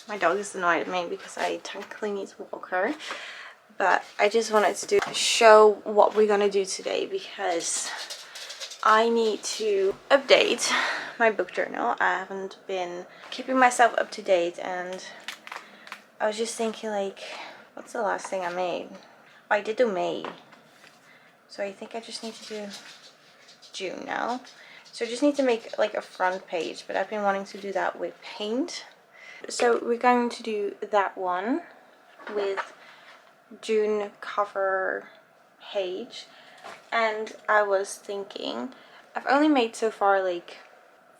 My dog is annoyed at me because I technically need to walk her. But I just wanted to show what we're gonna do today because I need to update my book journal. I haven't been keeping myself up to date, and I was just thinking, like, what's the last thing I made? Oh, I did do May. So I think I just need to do June now. So I just need to make like a front page, but I've been wanting to do that with paint. So we're going to do that one with June cover page. And I was thinking, I've only made so far like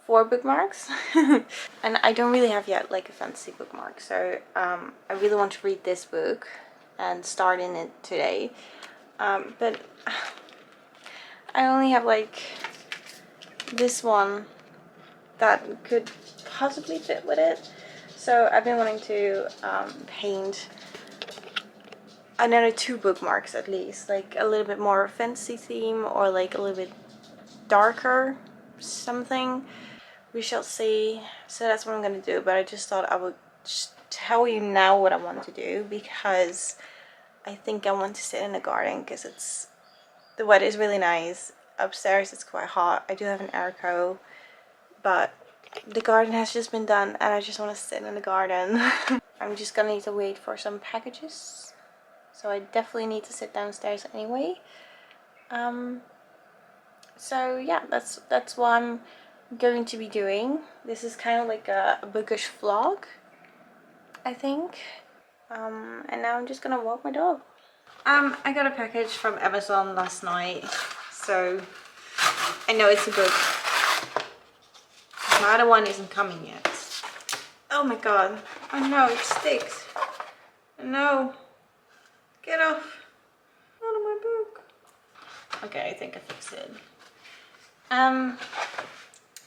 4 bookmarks and I don't really have yet like a fancy bookmark. So I really want to read this book and start in it today. But I only have like this one that could possibly fit with it. So I've been wanting to paint another 2 bookmarks at least, like a little bit more fantasy theme or like a little bit darker something. We shall see. So that's what I'm gonna do, but I just thought I would just tell you now what I want to do because I think I want to sit in the garden because the weather is really nice. Upstairs it's quite hot. I do have an airco, but the garden has just been done and I just want to sit in the garden. I'm just gonna need to wait for some packages, so I definitely need to sit downstairs anyway. So yeah, that's what I'm going to be doing. This is kind of like a bookish vlog, I think. And now I'm just gonna walk my dog. I got a package from Amazon last night, so I know it's a book. The other one isn't coming yet. Oh my god. Oh no, it sticks. No. Get off. Out of my book. Okay, I think I fixed it.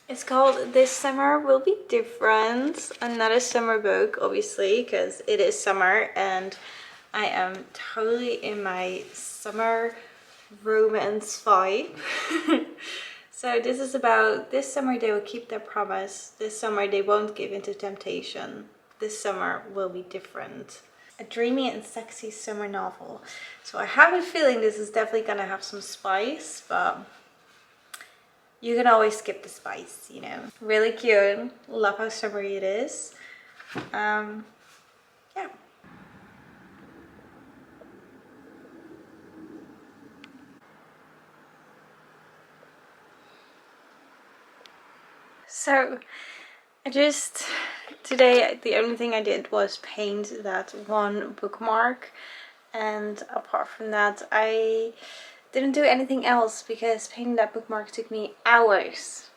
It's called This Summer Will Be Different. Another summer book, obviously, because it is summer and I am totally in my summer romance vibe. So this is about this summer they will keep their promise. This summer they won't give in to temptation. This summer will be different. A dreamy and sexy summer novel. So I have a feeling this is definitely gonna have some spice, but you can always skip the spice, you know. Really cute. Love how summery it is. Yeah. So today the only thing I did was paint that one bookmark, and apart from that I didn't do anything else because painting that bookmark took me hours.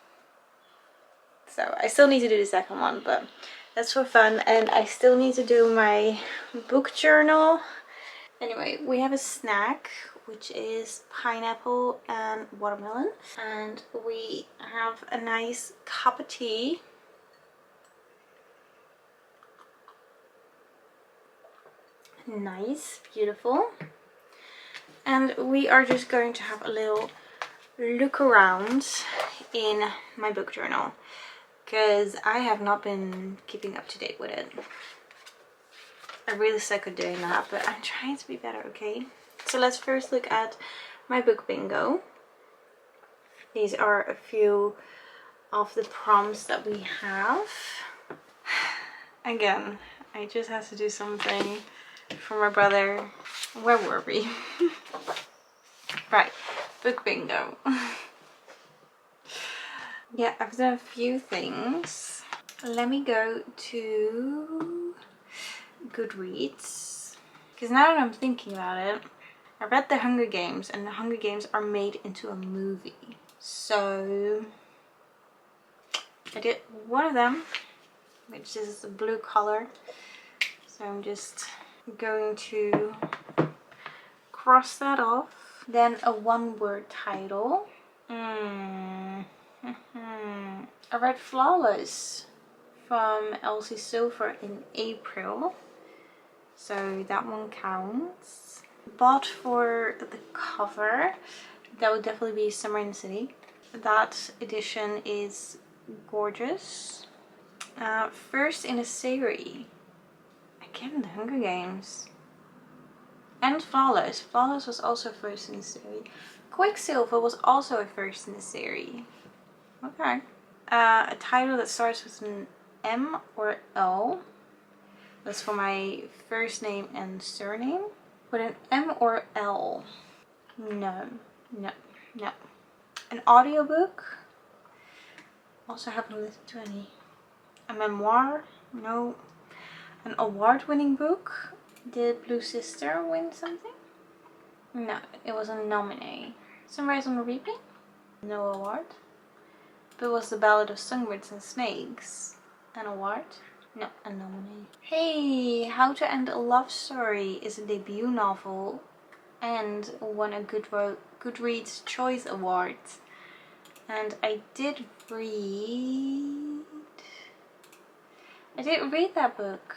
So I still need to do the second one, but that's for fun. And I still need to do my book journal. Anyway, we have a snack, which is pineapple and watermelon. And we have a nice cup of tea. Nice, beautiful. And we are just going to have a little look around in my book journal because I have not been keeping up to date with it. I really suck at doing that, but I'm trying to be better, okay? So let's first look at my book bingo. These are a few of the prompts that we have. Again, I just had to do something for my brother. Where were we? Right, book bingo. Yeah, I've done a few things. Let me go to Goodreads, because now that I'm thinking about it, I read The Hunger Games, and The Hunger Games are made into a movie. So I did one of them, which is the blue color. So I'm just going to cross that off. Then a one-word title. I read Flawless from Elsie Silver in April, so that one counts. Bought for the cover, that would definitely be Summer in the City. That edition is gorgeous. First in a series, Again, The Hunger Games. And Flawless. Flawless was also first in the series. Quicksilver was also a first in the series. Okay. A title that starts with an M or L. That's for my first name and surname. With an M or L. No. No. No. An audiobook. Also haven't listened to any. A memoir. No. An award-winning book. Did Blue Sister win something? No, it was a nominee. Sunrise on the Reaping? No award. But was The Ballad of Songbirds and Snakes an award? No, a nominee. Hey, How to End a Love Story is a debut novel and won a Goodreads Choice Award. And I did read that book.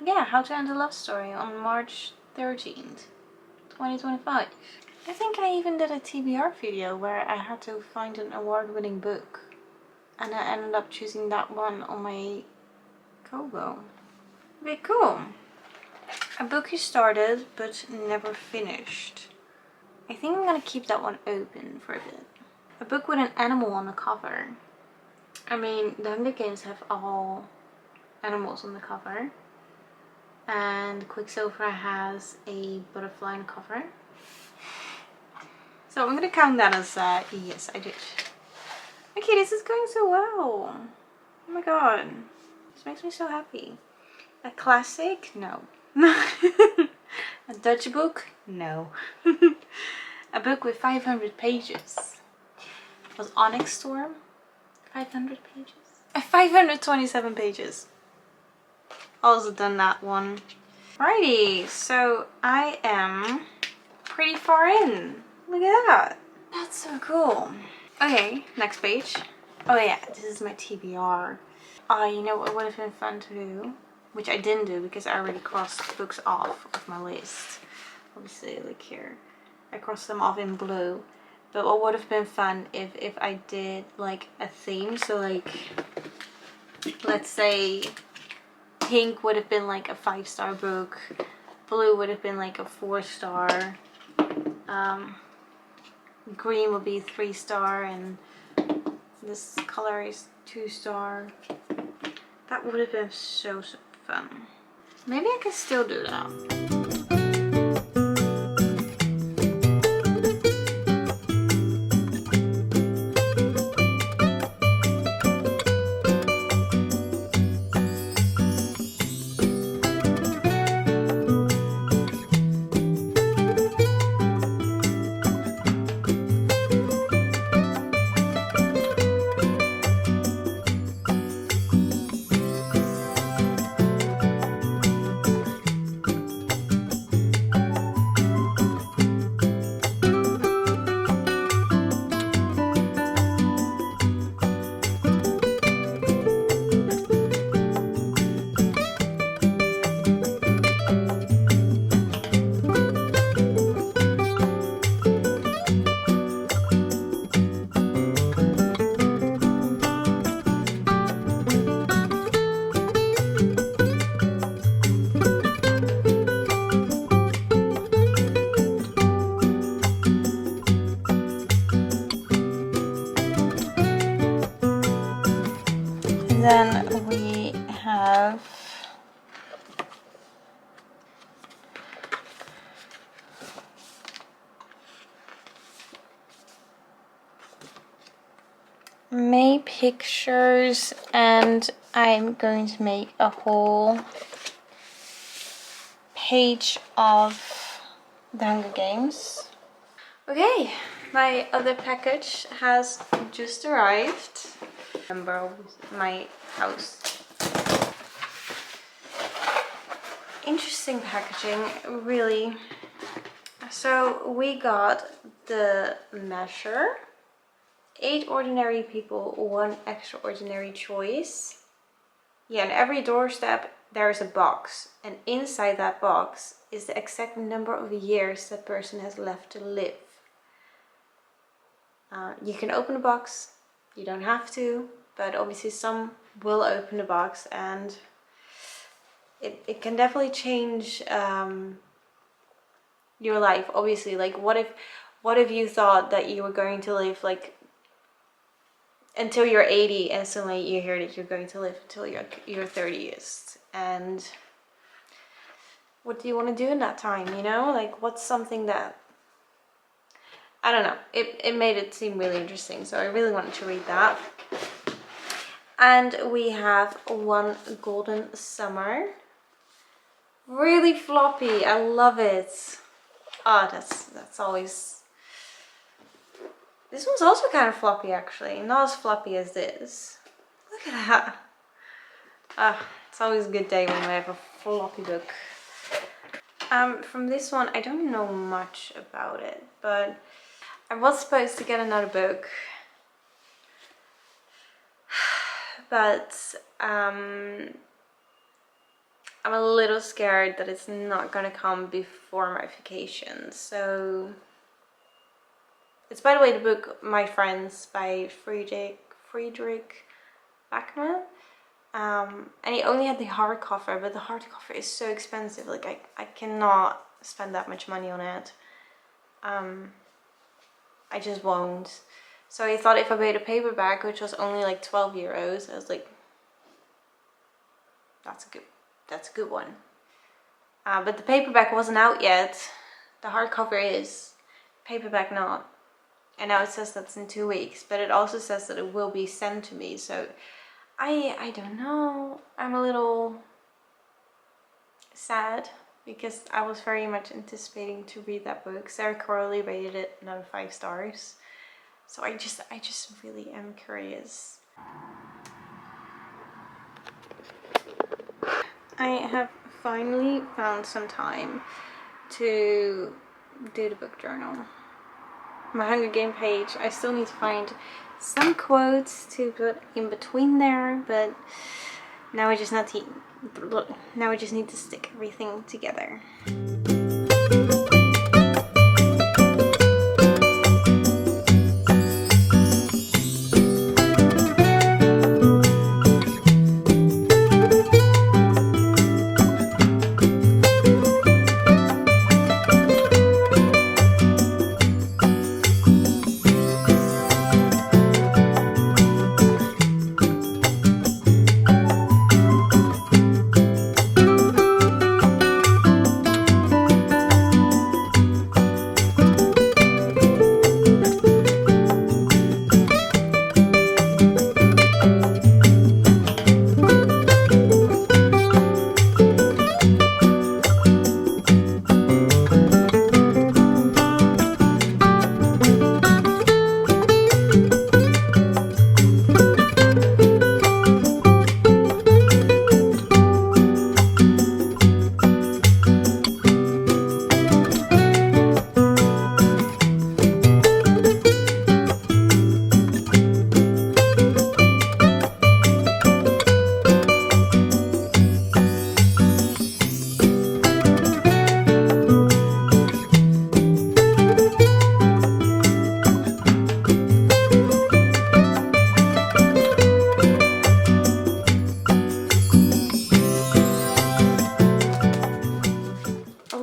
Yeah, How to End a Love Story on March 13th, 2025. I think I even did a TBR video where I had to find an award-winning book. And I ended up choosing that one on my Kobo. Okay, cool. A book you started but never finished. I think I'm gonna keep that one open for a bit. A book with an animal on the cover. I mean, The Hunger Games have all animals on the cover. And Quicksilver has a butterfly on the cover. So I'm gonna count that as yes, I did. Okay, this is going so well. Oh my god. This makes me so happy. A classic? No. A Dutch book? No. A book with 500 pages. Was Onyx Storm 500 pages? 527 pages. Also done that one. Alrighty, so I am pretty far in. Look at that. That's so cool. Okay, next page. Oh yeah, this is my TBR. You know what would have been fun to do? Which I didn't do because I already crossed books off of my list. Obviously, like here. I crossed them off in blue. But what would have been fun if I did like a theme. So like, let's say pink would have been like a 5-star book. Blue would have been like a 4-star. Green would be 3-star, and this color is 2-star. That would have been so fun. Maybe I can still do that. Then we have May pictures, and I'm going to make a whole page of The Hunger Games. Okay, my other package has just arrived. Remember my house. Interesting packaging, really. So we got the measure. 8 ordinary people, 1 extraordinary choice. Yeah, on every doorstep there is a box, and inside that box is the exact number of years that person has left to live. You can open the box, you don't have to, but obviously some will open the box, and it can definitely change your life. Obviously, like what if you thought that you were going to live like until you're 80, and suddenly you hear that you're going to live until your 30th, and what do you want to do in that time, you know? Like, what's something that, I don't know, it made it seem really interesting, so I really wanted to read that. And we have One Golden Summer. Really floppy, I love it. Oh, that's always... This one's also kind of floppy, actually. Not as floppy as this. Look at that. Ah, it's always a good day when we have a floppy book. From this one, I don't know much about it, but I was supposed to get another book. But I'm a little scared that it's not gonna come before my vacation. So it's, by the way, the book My Friends by Friedrich Bachmann. And he only had the hardcover, but the hardcover is so expensive. Like I cannot spend that much money on it. I just won't. So I thought if I paid a paperback, which was only like 12 euros, I was like, that's a good one. But the paperback wasn't out yet. The hardcover is, paperback not. And now it says that's in 2 weeks, but it also says that it will be sent to me. So I don't know. I'm a little sad because I was very much anticipating to read that book. Sarah Crowley rated it another 5 stars. So I just really am curious. I have finally found some time to do the book journal. My Hunger Game page, I still need to find some quotes to put in between there, but now I just need to stick everything together.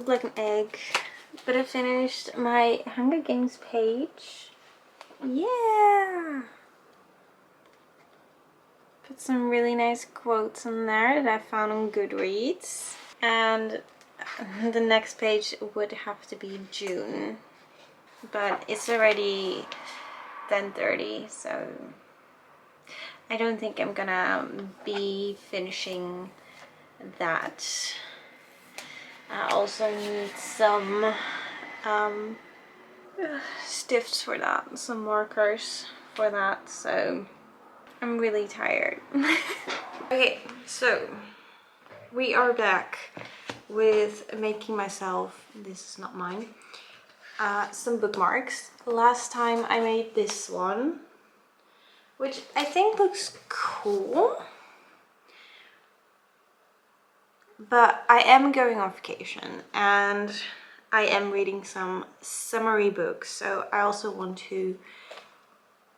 Like an egg, but I finished my Hunger Games page. Yeah, put some really nice quotes in there that I found on Goodreads, and the next page would have to be June, but it's already 10:30, so I don't think I'm gonna be finishing that. I also need some stifts for that, some markers for that, so I'm really tired. Okay, so we are back with making myself, this is not mine, some bookmarks. Last time I made this one, which I think looks cool. But I am going on vacation and I am reading some summery books, so I also want to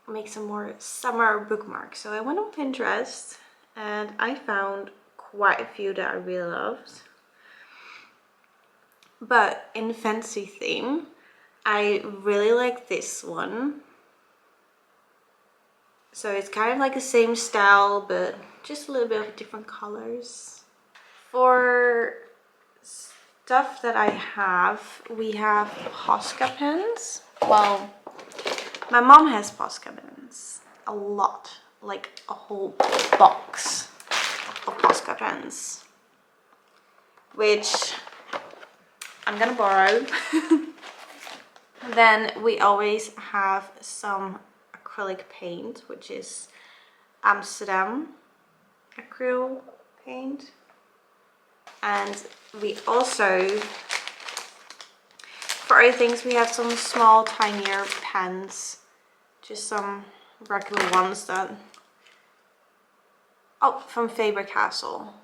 make some more summer bookmarks. So I went on Pinterest and I found quite a few that I really loved. But in fancy theme, I really like this one. So it's kind of like the same style, but just a little bit of different colors. For stuff that I have, we have Posca pens. Well, my mom has Posca pens. A lot. Like a whole box of Posca pens. Which I'm gonna borrow. Then we always have some acrylic paint, which is Amsterdam acrylic paint. And we also, for other things, we have some small, tinier pens. Just some regular ones that, oh, from Faber-Castell.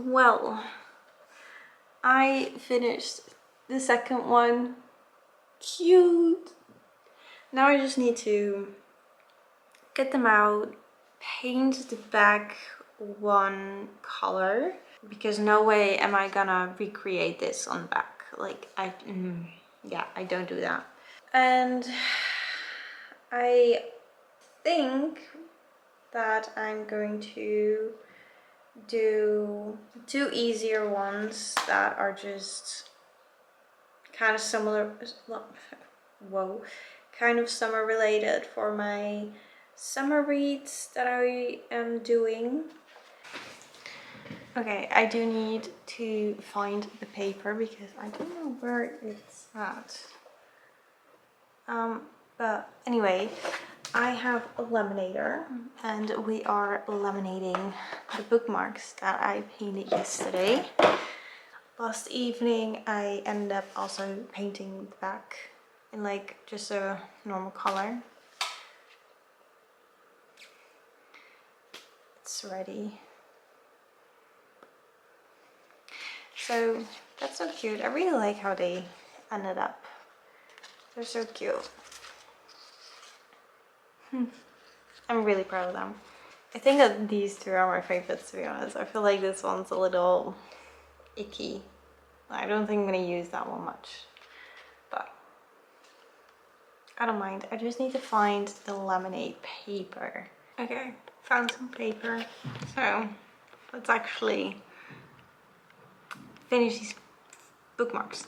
Well, I finished the second one. Cute. Now I just need to get them out, paint the back one color, because no way am I gonna recreate this on the back. Like yeah, I don't do that. And I think that I'm going to do two easier ones that are just kind of similar, whoa, kind of summer related for my summer reads that I am doing. Okay, I do need to find the paper because I don't know where it's at. But anyway, I have a laminator and we are laminating the bookmarks that I painted yesterday. Last evening I ended up also painting the back in like just a normal color. It's ready. So that's so cute. I really like how they ended up. They're so cute. I'm really proud of them. I think that these two are my favorites, to be honest. I feel like this one's a little icky. I don't think I'm gonna use that one much, but I don't mind. I just need to find the laminate paper. Okay, found some paper. So let's actually finish these bookmarks.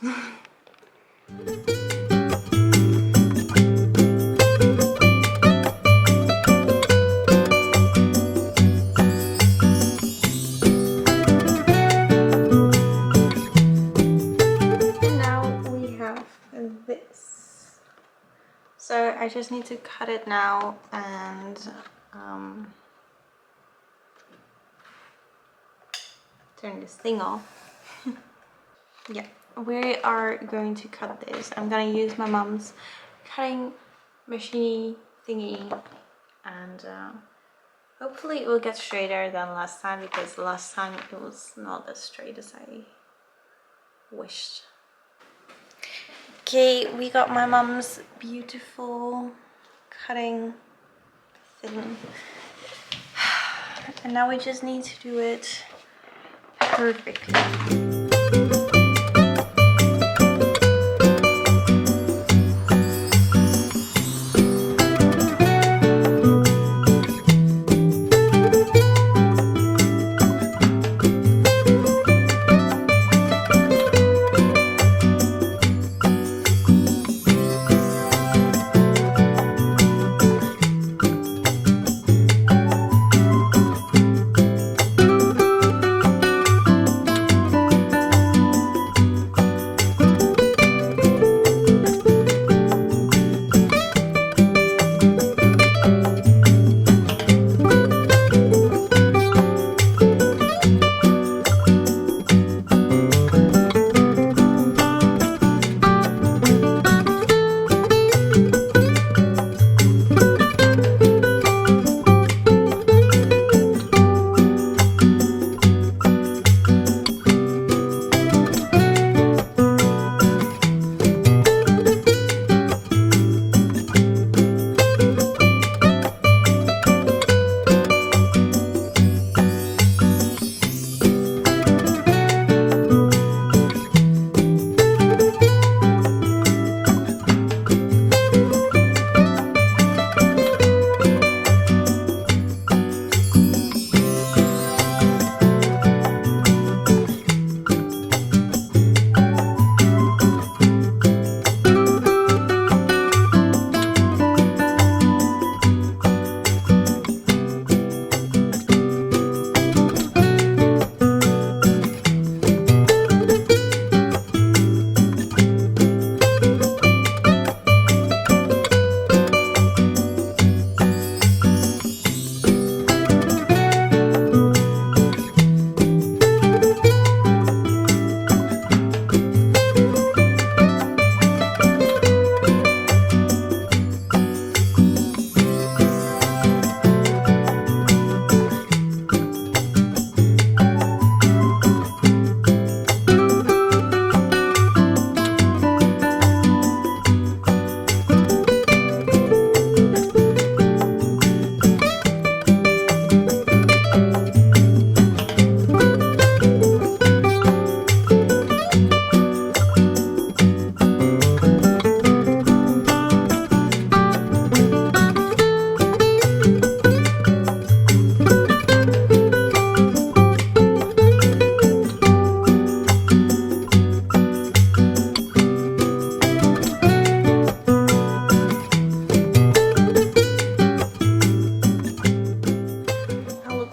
So I just need to cut it now and turn this thing off. Yeah, we are going to cut this. I'm gonna use my mom's cutting machine thingy, and hopefully it will get straighter than last time, because last time it was not as straight as I wished. Okay, we got my mom's beautiful cutting thing, and now we just need to do it perfectly.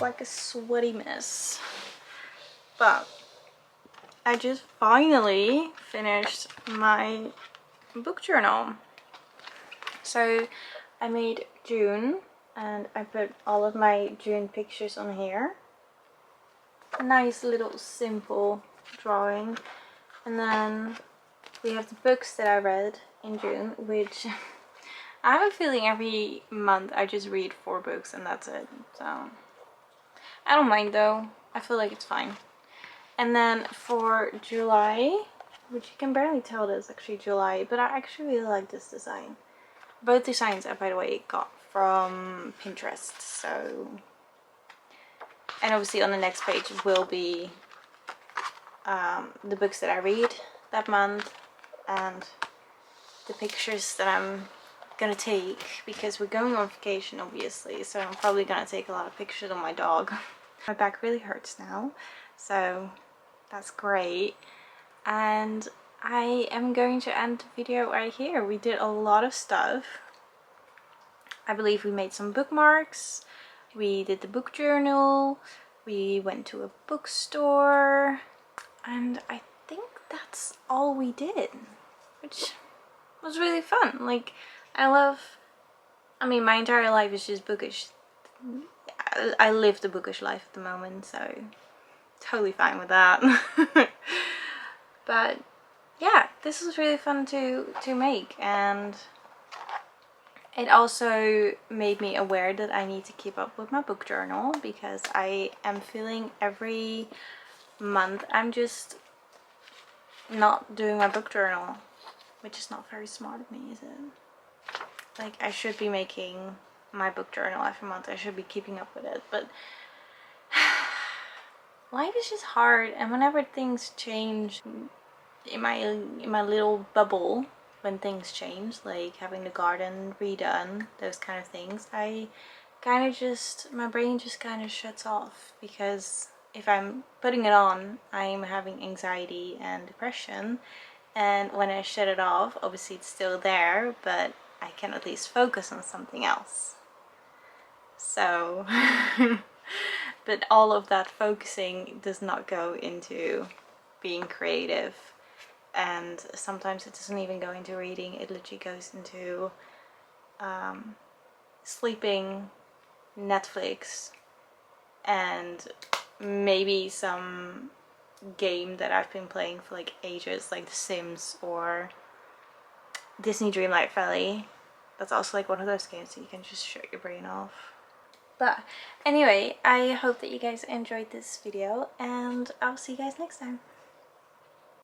Like a sweaty mess, but I just finally finished my book journal. So I made June and I put all of my June pictures on here. A nice little simple drawing, and then we have the books that I read in June, which I have a feeling every month I just read 4 books and that's it, so I don't mind though. I feel like it's fine. And then for July, which you can barely tell that it's actually July, but I actually really like this design. Both designs I, by the way, got from Pinterest, so... And obviously on the next page will be the books that I read that month and the pictures that I'm gonna take, because we're going on vacation obviously, so I'm probably gonna take a lot of pictures of my dog. My back really hurts now, so that's great, and I am going to end the video right here. We did a lot of stuff. I believe we made some bookmarks, we did the book journal, we went to a bookstore, and I think that's all we did, which was really fun. Like, I mean, my entire life is just bookish. I live the bookish life at the moment, so totally fine with that. But yeah, this was really fun to make, and it also made me aware that I need to keep up with my book journal, because I am feeling every month I'm just not doing my book journal, which is not very smart of me, is it? Like, I should be making my book journal every month. I should be keeping up with it, but life is just hard, and whenever things change in my little bubble, when things change, like having the garden redone, those kind of things, I kind of just, my brain just kind of shuts off, because if I'm putting it on, I'm having anxiety and depression, and when I shut it off, obviously it's still there, but I can at least focus on something else. So but all of that focusing does not go into being creative, and sometimes it doesn't even go into reading. It literally goes into sleeping, Netflix, and maybe some game that I've been playing for like ages, like The Sims or Disney Dreamlight Valley. That's also like one of those games that you can just shut your brain off. But anyway, I hope that you guys enjoyed this video, and I'll see you guys next time.